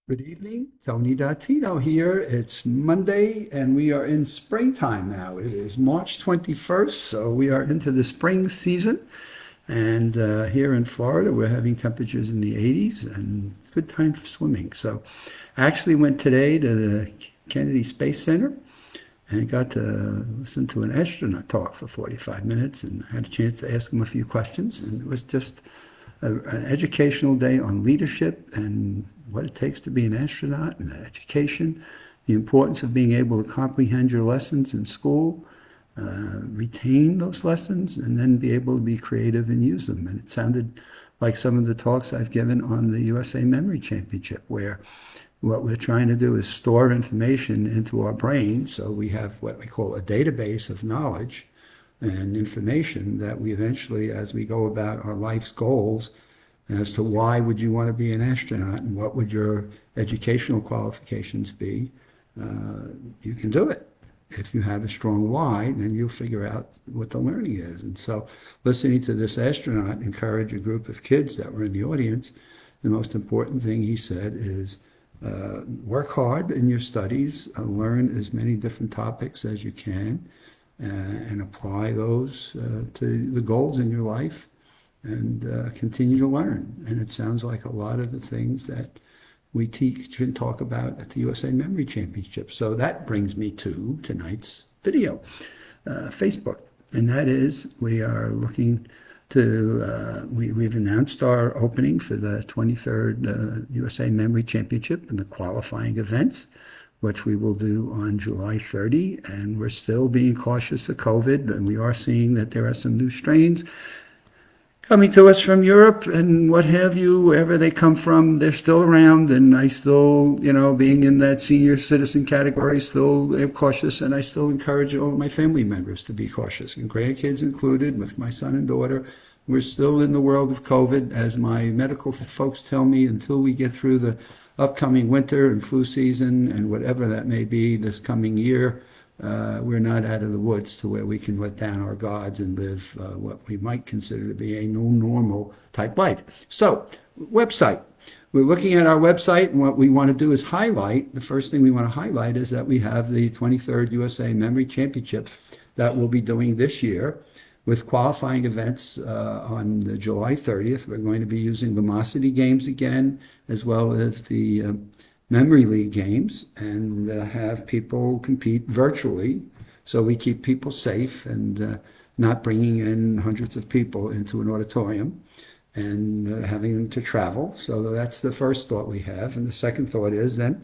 Good evening, Tony Datino here. It's Monday and we are in springtime now. It is March 21st, so we are into the spring season. And here in Florida, we're having temperatures in the 80s and it's a good time for swimming. So I actually went today to the Kennedy Space Center and got to listen to an astronaut talk for 45 minutes and had a chance to ask him a few questions. And it was just an educational day on leadership and what it takes to be an astronaut and education, the importance of being able to comprehend your lessons in school, retain those lessons, and then be able to be creative and use them. And it sounded like some of the talks I've given on the USA Memory Championship, where what we're trying to do is store information into our brain so we have what we call a database of knowledge and information that we eventually, as we go about our life's goals, as to why would you want to be an astronaut and what would your educational qualifications be, you can do it. If you have a strong why, then you'll figure out what the learning is. And so listening to this astronaut encourage a group of kids that were in the audience, the most important thing he said is work hard in your studies, learn as many different topics as you can, and apply those to the goals in your life and continue to learn. And it sounds like a lot of the things that we teach and talk about at the USA Memory Championship. So that brings me to tonight's video, Facebook. And that is, we are looking to, we've announced our opening for the 23rd USA Memory Championship and the qualifying events, which we will do on July 30. And we're still being cautious of COVID, and we are seeing that there are some new strains coming to us from Europe and what have you, wherever they come from, they're still around. And I still, being in that senior citizen category, still am cautious. And I still encourage all of my family members to be cautious, and grandkids included, with my son and daughter. We're still in the world of COVID, as my medical folks tell me, until we get through the upcoming winter and flu season and whatever that may be this coming year. We're not out of the woods to where we can let down our guards and live what we might consider to be a new normal type life. So, website. We're looking at our website, and what we want to do is highlight, the first thing we want to highlight is that we have the 23rd USA Memory Championship that we'll be doing this year with qualifying events on the July 30th. We're going to be using Lumosity games again, as well as the Memory League games, and have people compete virtually, so we keep people safe and not bringing in hundreds of people into an auditorium and having them to travel. So that's the first thought we have. And the second thought is then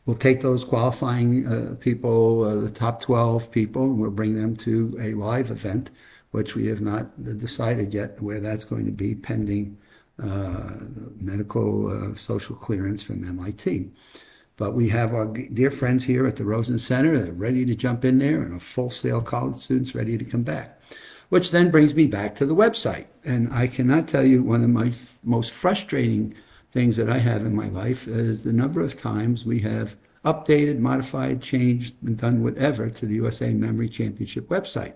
we'll take those qualifying people, the top 12 people, and we'll bring them to a live event, which we have not decided yet where that's going to be, pending medical social clearance from MIT. But we have our dear friends here at the Rosen Center that are ready to jump in there, and a full sale college students ready to come back. Which then brings me back to the website. And I cannot tell you, one of my most frustrating things that I have in my life is the number of times we have updated, modified, changed, and done whatever to the USA Memory Championship website.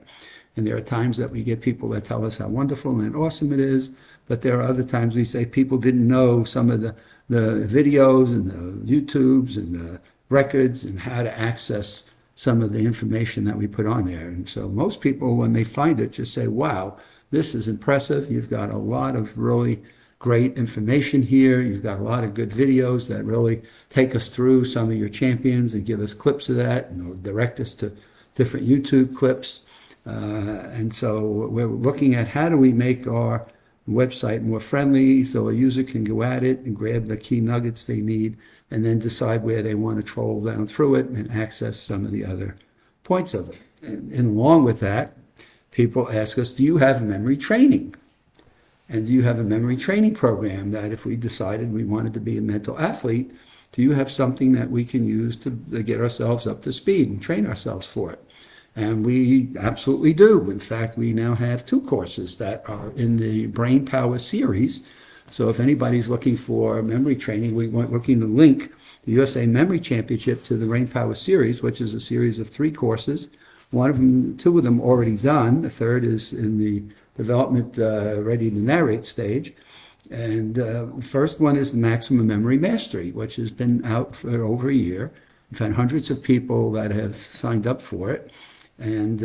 And there are times that we get people that tell us how wonderful and awesome it is, but there are other times we say people didn't know some of the videos and the YouTubes and the records and how to access some of the information that we put on there. And so most people, when they find it, just say, wow, this is impressive. You've got a lot of really great information here. You've got a lot of good videos that really take us through some of your champions and give us clips of that, and direct us to different YouTube clips. And so we're looking at how do we make our website more friendly so a user can go at it and grab the key nuggets they need and then decide where they want to troll down through it and access some of the other points of it. And along with that, people ask us, do you have memory training? And do you have a memory training program that if we decided we wanted to be a mental athlete, do you have something that we can use to get ourselves up to speed and train ourselves for it? And we absolutely do. In fact, we now have 2 courses that are in the Brain Power series. So if anybody's looking for memory training, we're looking to link the USA Memory Championship to the Brain Power series, which is a series of 3 courses. 2 of them already done. The third is in the development ready to narrate stage. And first one is the Maximum Memory Mastery, which has been out for over a year. We've had hundreds of people that have signed up for it. And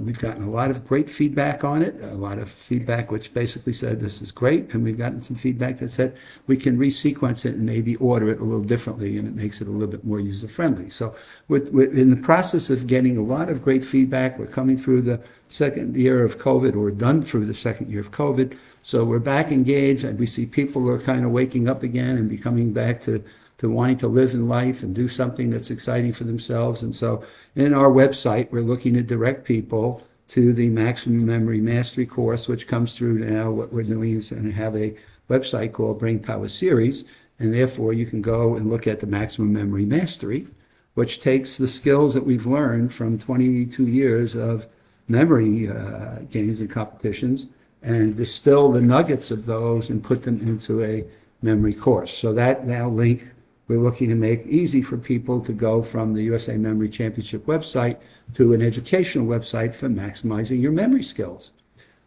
we've gotten a lot of great feedback on it, a lot of feedback which basically said this is great. And we've gotten some feedback that said we can resequence it and maybe order it a little differently, and it makes it a little bit more user-friendly. So we're in the process of getting a lot of great feedback. We're coming through the second year of COVID, or done through the second year of COVID. So we're back engaged, and we see people are kind of waking up again and becoming back to wanting to live in life and do something that's exciting for themselves. And so in our website, we're looking to direct people to the Maximum Memory Mastery course, which comes through now. What we're doing is going to have a website called Brain Power Series, and therefore you can go and look at the Maximum Memory Mastery, which takes the skills that we've learned from 22 years of memory games and competitions and distill the nuggets of those and put them into a memory course. So that now link we're looking to make easy for people to go from the USA Memory Championship website to an educational website for maximizing your memory skills.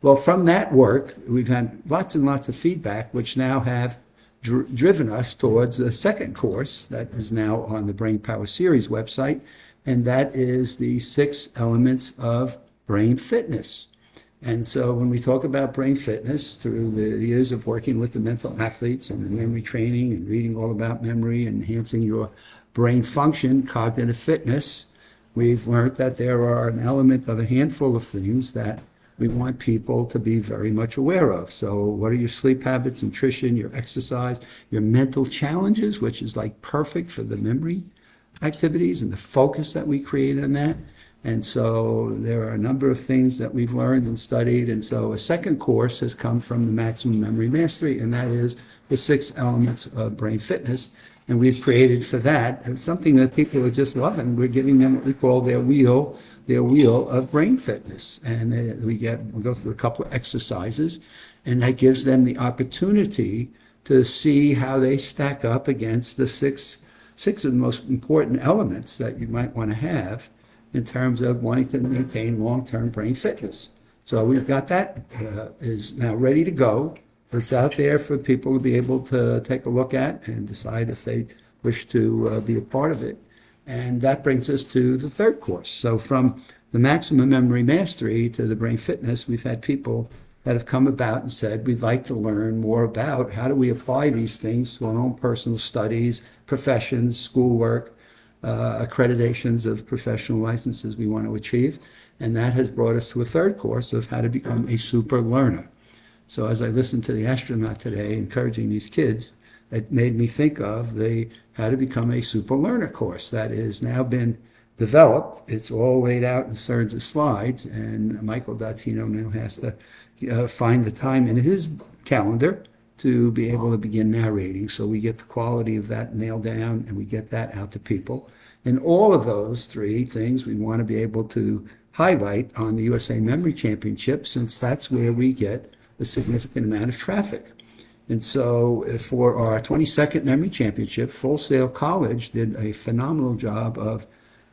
Well, from that work, we've had lots and lots of feedback, which now have driven us towards a second course that is now on the Brain Power Series website, and that is the 6 elements of brain fitness. And so when we talk about brain fitness, through the years of working with the mental athletes and the memory training and reading all about memory and enhancing your brain function, cognitive fitness, we've learned that there are an element of a handful of things that we want people to be very much aware of. So what are your sleep habits, nutrition, your exercise, your mental challenges, which is like perfect for the memory activities and the focus that we create on that. And so there are a number of things that we've learned and studied. And so a second course has come from the Maximum Memory Mastery, and that is the 6 elements of brain fitness. And we've created for that something that people are just loving. We're giving them what we call their wheel of brain fitness. And we go through a couple of exercises, and that gives them the opportunity to see how they stack up against the six of the most important elements that you might want to have in terms of wanting to maintain long-term brain fitness. So we've got that is now ready to go. It's out there for people to be able to take a look at and decide if they wish to be a part of it. And that brings us to the third course. So from the Maximum Memory Mastery to the brain fitness, we've had people that have come about and said, we'd like to learn more about how do we apply these things to our own personal studies, professions, schoolwork, accreditations of professional licenses we want to achieve. And that has brought us to a third course of how to become a super learner. So as I listened to the astronaut today encouraging these kids, it made me think of the how to become a super learner course that has now been developed. It's all laid out in series of slides, and Michael Datino now has to find the time in his calendar to be able to begin narrating. So we get the quality of that nailed down, and we get that out to people. And all of those 3 things we want to be able to highlight on the USA Memory Championship, since that's where we get a significant amount of traffic. And so for our 22nd Memory Championship, Full Sail College did a phenomenal job of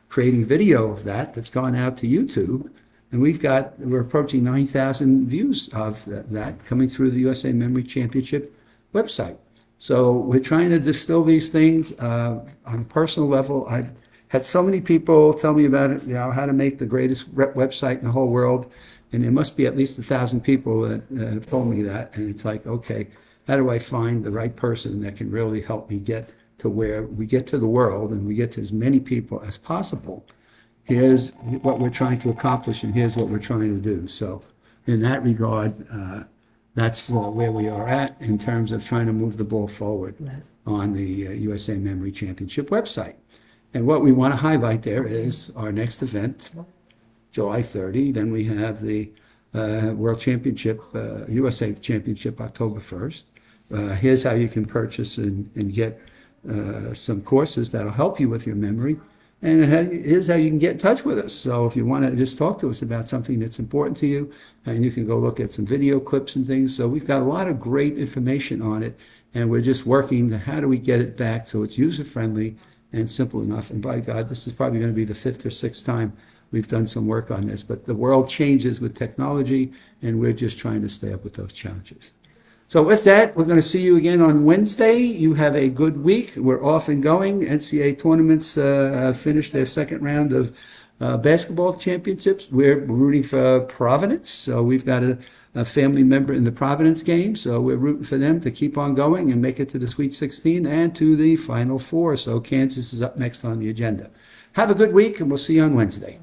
creating video of that that's gone out to YouTube. And we're approaching 9,000 views of that coming through the USA Memory Championship website. So we're trying to distill these things on a personal level. I've had so many people tell me about it, how to make the greatest website in the whole world. And there must be at least 1,000 people that have told me that. And it's like, okay, how do I find the right person that can really help me get to where we get to the world and we get to as many people as possible? Here's what we're trying to accomplish, and here's what we're trying to do. So in that regard, that's where we are at in terms of trying to move the ball forward on the USA Memory Championship website. And what we want to highlight there is our next event, July 30. Then we have the World Championship, USA Championship, October 1st. Here's how you can purchase and get some courses that'll help you with your memory. And here's how you can get in touch with us. So if you want to just talk to us about something that's important to you, and you can go look at some video clips and things. So we've got a lot of great information on it, and we're just working to how do we get it back so it's user-friendly and simple enough. And by God, this is probably going to be the 5th or 6th time we've done some work on this. But the world changes with technology, and we're just trying to stay up with those challenges. So with that, we're going to see you again on Wednesday. You have a good week. We're off and going. NCAA tournaments have finished their second round of basketball championships. We're rooting for Providence. So we've got a family member in the Providence game. So we're rooting for them to keep on going and make it to the Sweet 16 and to the Final Four. So Kansas is up next on the agenda. Have a good week, and we'll see you on Wednesday.